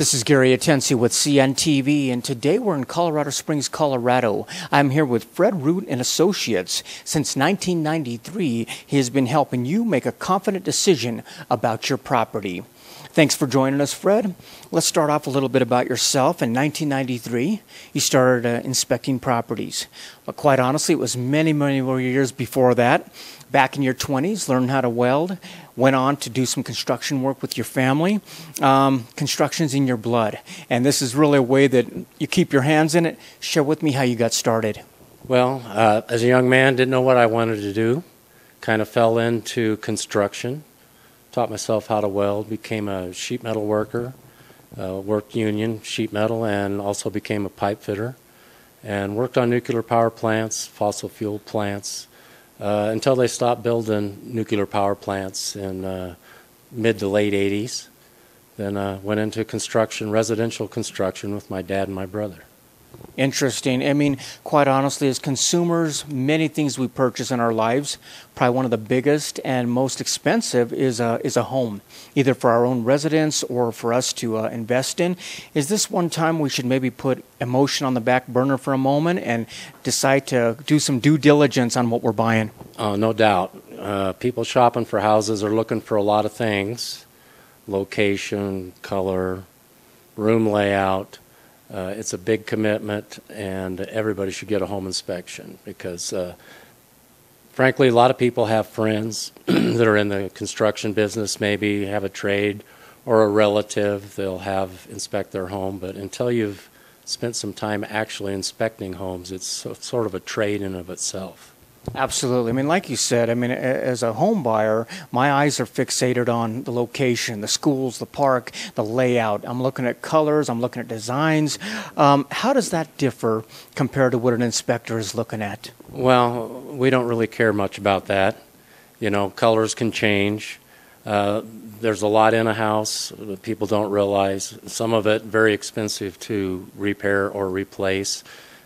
This is Gary Atensi with CNTV, and today we're in Colorado Springs, Colorado. I'm here with Fred Root and Associates. Since 1993, he has been helping you make a confident decision about your property. Thanks for joining us, Fred. Let's start off a little bit about yourself. In 1993, you started inspecting properties. But quite honestly, it was many more years before that. Back in your 20s, learned how to weld, went on to do some construction work with your family. Construction's in your blood, and this is really a way that you keep your hands in it. Share with me how you got started. Well, as a young man, didn't know what I wanted to do. Kind of fell into construction. Taught myself how to weld, became a sheet metal worker, worked union sheet metal, and also became a pipe fitter, and worked on nuclear power plants, fossil fuel plants, until they stopped building nuclear power plants in mid to late 80s. Then went into construction, residential construction, with my dad and my brother. Interesting. I mean, quite honestly, as consumers, many things we purchase in our lives, probably one of the biggest and most expensive is a home, either for our own residence or for us to invest in. Is this one time we should maybe put emotion on the back burner for a moment and decide to do some due diligence on what we're buying? No doubt. People shopping for houses are looking for a lot of things: location, color, room layout. It's a big commitment, and everybody should get a home inspection because, frankly, a lot of people have friends that are in the construction business, maybe have a trade or a relative they'll have inspect their home. But until you've spent some time actually inspecting homes, it's sort of a trade in of itself. Absolutely. I mean, like you said, I mean, as a home buyer, my eyes are fixated on the location, the schools, the park, the layout. I'm looking at colors, I'm looking at designs. How does that differ compared to what an inspector is looking at? Well, we don't really care much about that. You know, colors can change. There's a lot in a house that people don't realize. Some of it very expensive to repair or replace.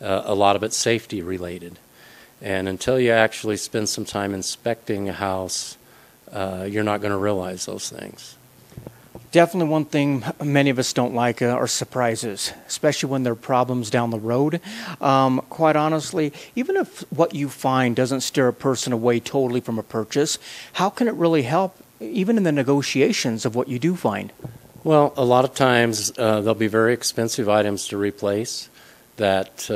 A lot of it's safety related. And until you actually spend some time inspecting a house, you're not going to realize those things. Definitely one thing many of us don't like are surprises, especially when there are problems down the road. Quite honestly, even if what you find doesn't steer a person away totally from a purchase, how can it really help even in the negotiations of what you do find? Well, a lot of times there'll be very expensive items to replace that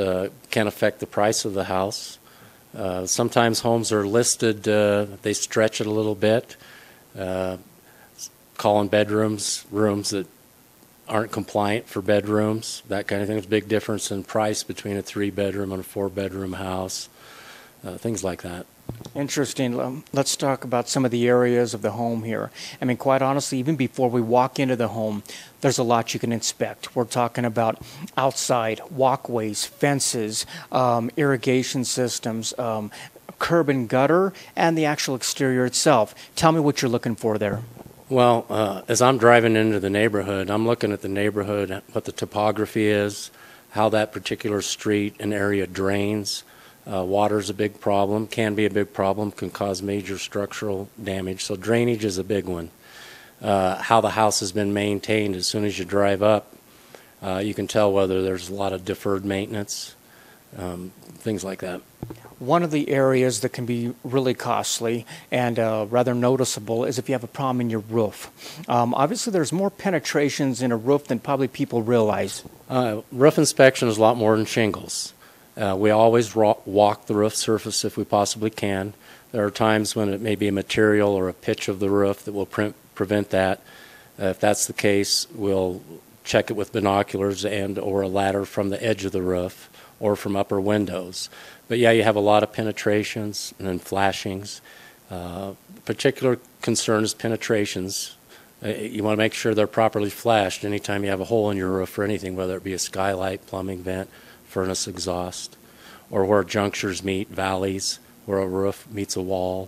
can affect the price of the house. Sometimes homes are listed, they stretch it a little bit, calling bedrooms rooms that aren't compliant for bedrooms, that kind of thing. There's a big difference in price between a 3-bedroom and a 4-bedroom house, things like that. Interesting. Let's talk about some of the areas of the home here. I mean, quite honestly, even before we walk into the home, there's a lot you can inspect. We're talking about outside, walkways, fences, irrigation systems, curb and gutter, and the actual exterior itself. Tell me what you're looking for there. Well, as I'm driving into the neighborhood, I'm looking at the neighborhood, what the topography is, how that particular street and area drains. Water's a big problem, can be a big problem, can cause major structural damage. So drainage is a big one. How the house has been maintained. As soon as you drive up, you can tell whether there's a lot of deferred maintenance, things like that. One of the areas that can be really costly and rather noticeable is if you have a problem in your roof. Obviously, there's more penetrations in a roof than probably people realize. Roof inspection is a lot more than shingles. We always walk the roof surface if we possibly can. There are times when it may be a material or a pitch of the roof that will prevent that. If that's the case, we'll check it with binoculars and or a ladder from the edge of the roof or from upper windows. But yeah, you have a lot of penetrations and then flashings. Particular concern is penetrations. You want to make sure they're properly flashed anytime you have a hole in your roof or anything, whether it be a skylight, plumbing vent, furnace exhaust, or where junctures meet, valleys, where a roof meets a wall,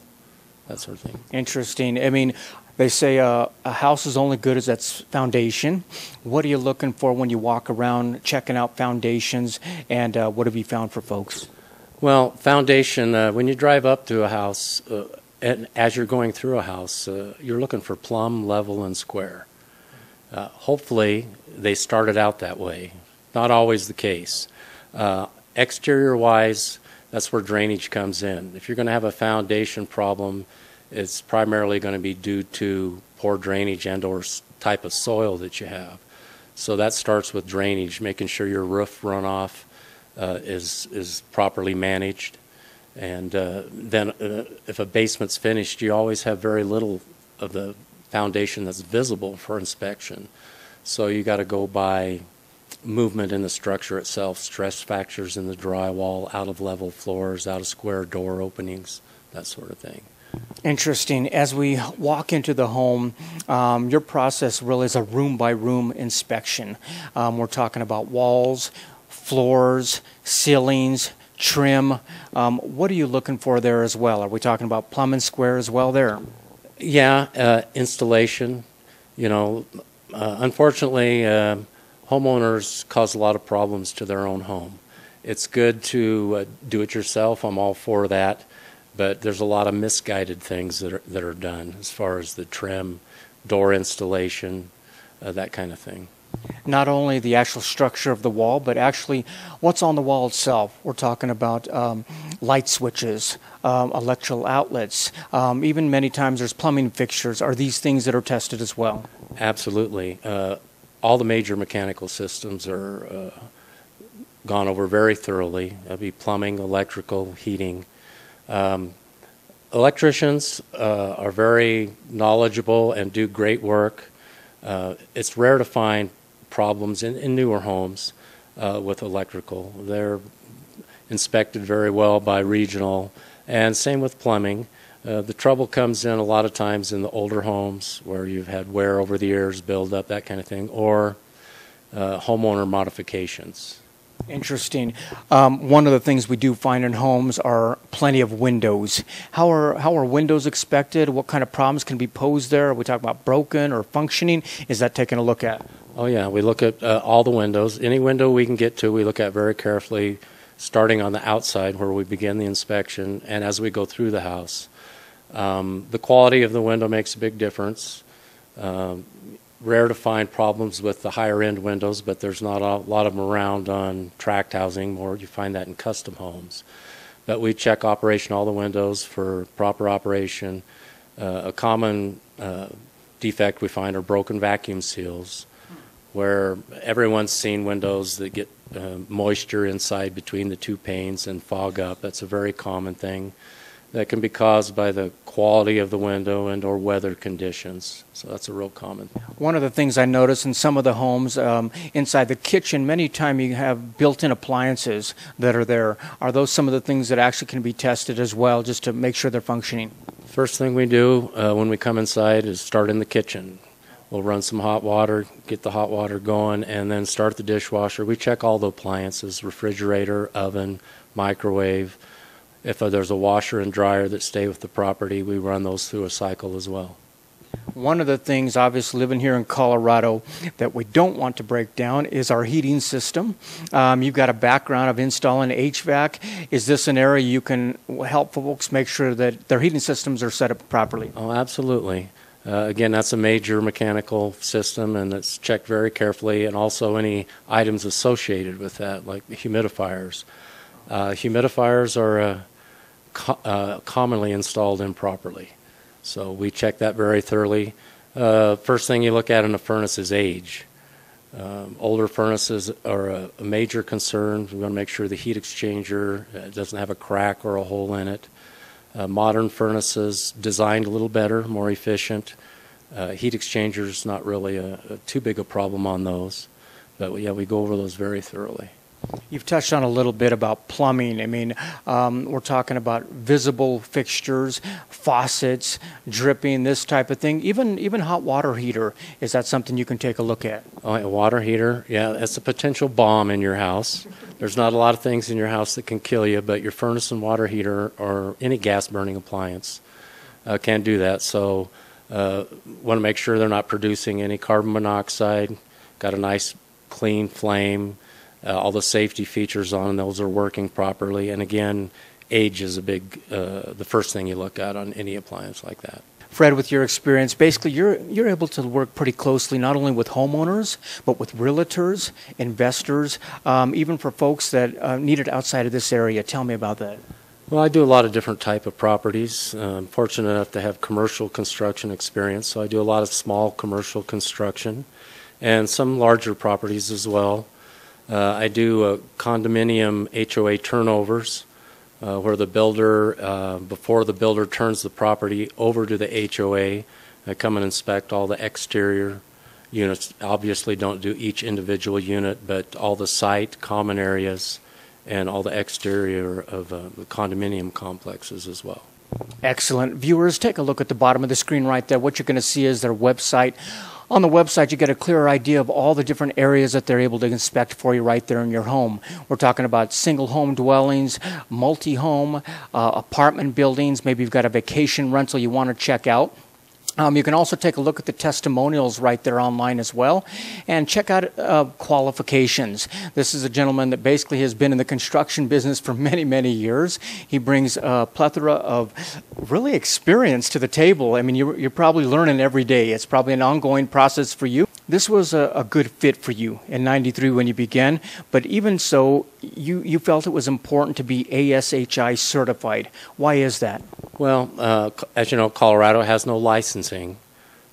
that sort of thing. Interesting. I mean, they say a house is only good as its foundation. What are you looking for when you walk around checking out foundations, and what have you found for folks? Well, foundation, when you drive up to a house, and as you're going through a house, you're looking for plumb, level, and square. Hopefully, they started out that way. Not always the case. Exterior-wise, that's where drainage comes in. If you're going to have a foundation problem, it's primarily going to be due to poor drainage and/or type of soil that you have. So that starts with drainage, making sure your roof runoff is properly managed. And then if a basement's finished, you always have very little of the foundation that's visible for inspection. So you got to go by movement in the structure itself, stress factors in the drywall, out of level floors, out of square door openings, that sort of thing. Interesting. As we walk into the home, your process really is a room-by-room inspection. We're talking about walls, floors, ceilings, trim. What are you looking for there as well? Are we talking about plumbing square as well there? Yeah, installation. You know, unfortunately, homeowners cause a lot of problems to their own home. It's good to do it yourself. I'm all for that. But there's a lot of misguided things that are done as far as the trim, door installation, that kind of thing. Not only the actual structure of the wall, but actually what's on the wall itself. We're talking about light switches, electrical outlets, even many times there's plumbing fixtures. Are these things that are tested as well? Absolutely. All the major mechanical systems are gone over very thoroughly. That'd be plumbing, electrical, heating. Electricians are very knowledgeable and do great work. It's rare to find problems in newer homes with electrical. They're inspected very well by regional, and same with plumbing. The trouble comes in a lot of times in the older homes where you've had wear over the years, build up, that kind of thing, or homeowner modifications. Interesting. One of the things we do find in homes are plenty of windows. How are windows expected? What kind of problems can be posed there? Are we talking about broken or functioning? Is that taken a look at? Oh yeah, we look at all the windows. Any window we can get to, we look at very carefully, starting on the outside where we begin the inspection, and as we go through the house. The quality of the window makes a big difference. Rare to find problems with the higher end windows, but there's not a lot of them around on tract housing, or you find that in custom homes. But we check operation all the windows for proper operation. A common defect we find are broken vacuum seals, where everyone's seen windows that get moisture inside between the two panes and fog up. That's a very common thing that can be caused by the quality of the window and or weather conditions. So that's a real common thing. One of the things I notice in some of the homes inside the kitchen, many times you have built-in appliances that are there. Are those some of the things that actually can be tested as well, just to make sure they're functioning? First thing we do when we come inside is start in the kitchen. We'll run some hot water, get the hot water going, and then start the dishwasher. We check all the appliances, refrigerator, oven, microwave. If there's a washer and dryer that stay with the property, we run those through a cycle as well. One of the things, obviously, living here in Colorado that we don't want to break down is our heating system. You've got a background of installing HVAC. Is this an area you can help folks make sure that their heating systems are set up properly? Oh, absolutely. Again, that's a major mechanical system, and it's checked very carefully, and also any items associated with that, like the humidifiers. Humidifiers are commonly installed improperly. So we check that very thoroughly. First thing you look at in a furnace is age. Older furnaces are a major concern. We want to make sure the heat exchanger doesn't have a crack or a hole in it. Modern furnaces designed a little better, more efficient. Heat exchangers, not really too big a problem on those. But yeah, we go over those very thoroughly. You've touched on a little bit about plumbing. I mean, we're talking about visible fixtures, faucets, dripping, this type of thing. Even hot water heater, is that something you can take a look at? Oh, a water heater, yeah, that's a potential bomb in your house. There's not a lot of things in your house that can kill you, but your furnace and water heater or any gas-burning appliance can do that. So want to make sure they're not producing any carbon monoxide, got a nice clean flame, all the safety features on those are working properly. And again, age is a big, the first thing you look at on any appliance like that. Fred, with your experience, basically you're able to work pretty closely not only with homeowners, but with realtors, investors, even for folks that need it outside of this area. Tell me about that. Well, I do a lot of different type of properties. I'm fortunate enough to have commercial construction experience, so I do a lot of small commercial construction and some larger properties as well. I do condominium HOA turnovers where the builder, before the builder turns the property over to the HOA, I come and inspect all the exterior units. Obviously don't do each individual unit, but all the site, common areas, and all the exterior of the condominium complexes as well. Excellent. Viewers, take a look at the bottom of the screen right there. What you're going to see is their website. On the website, you get a clearer idea of all the different areas that they're able to inspect for you right there in your home. We're talking about single home dwellings, multi-home, apartment buildings. Maybe you've got a vacation rental you want to check out. You can also take a look at the testimonials right there online as well and check out qualifications. This is a gentleman that basically has been in the construction business for many, many years. He brings a plethora of really experience to the table. I mean, you're probably learning every day. It's probably an ongoing process for you. This was a good fit for you in '93 when you began, but even so, you felt it was important to be ASHI certified. Why is that? Well, as you know, Colorado has no licensing,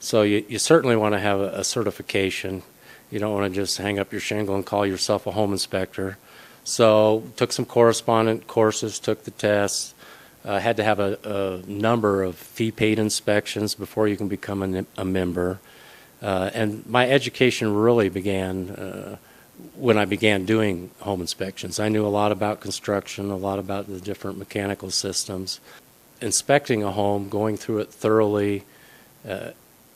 so you certainly want to have a certification. You don't want to just hang up your shingle and call yourself a home inspector. So took some correspondent courses, took the tests, had to have a number of fee-paid inspections before you can become a member. And my education really began when I began doing home inspections. I knew a lot about construction, a lot about the different mechanical systems. Inspecting a home, going through it thoroughly,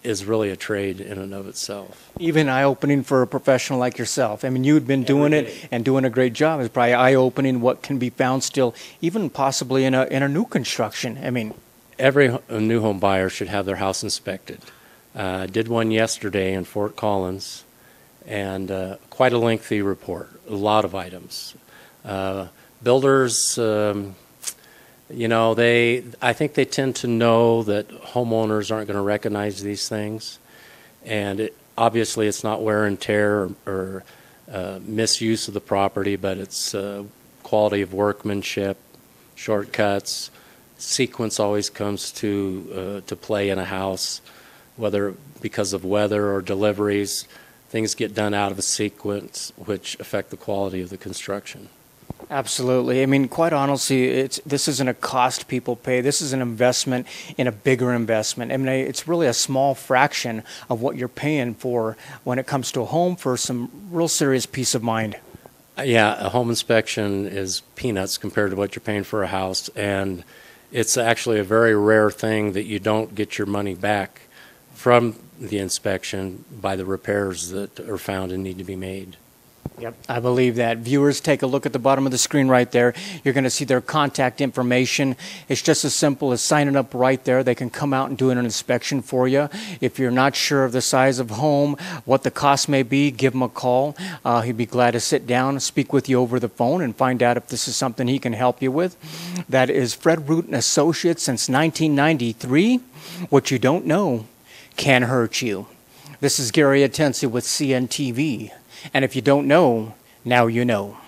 is really a trade in and of itself. Even eye-opening for a professional like yourself. I mean, you'd been doing it and doing a great job. It's probably eye-opening what can be found still, even possibly in a new construction. I mean, every new home buyer should have their house inspected. I did one yesterday in Fort Collins, and quite a lengthy report, a lot of items. Builders, you know, I think they tend to know that homeowners aren't going to recognize these things, and obviously it's not wear and tear or misuse of the property, but it's quality of workmanship, shortcuts. Sequence always comes to play in a house, whether because of weather or deliveries. Things get done out of a sequence, which affect the quality of the construction. Absolutely. I mean, quite honestly, this isn't a cost people pay. This is an investment in a bigger investment. I mean, it's really a small fraction of what you're paying for when it comes to a home for some real serious peace of mind. Yeah, a home inspection is peanuts compared to what you're paying for a house, and it's actually a very rare thing that you don't get your money back from the inspection by the repairs that are found and need to be made. Yep, I believe that. Viewers, take a look at the bottom of the screen right there. You're going to see their contact information. It's just as simple as signing up right there. They can come out and do an inspection for you. If you're not sure of the size of home, what the cost may be, give him a call. He'd be glad to sit down, speak with you over the phone, and find out if this is something he can help you with. That is Fred Root & Associates since 1993. What you don't know can hurt you. This is Gary Atensi with CNTV. And if you don't know, now you know.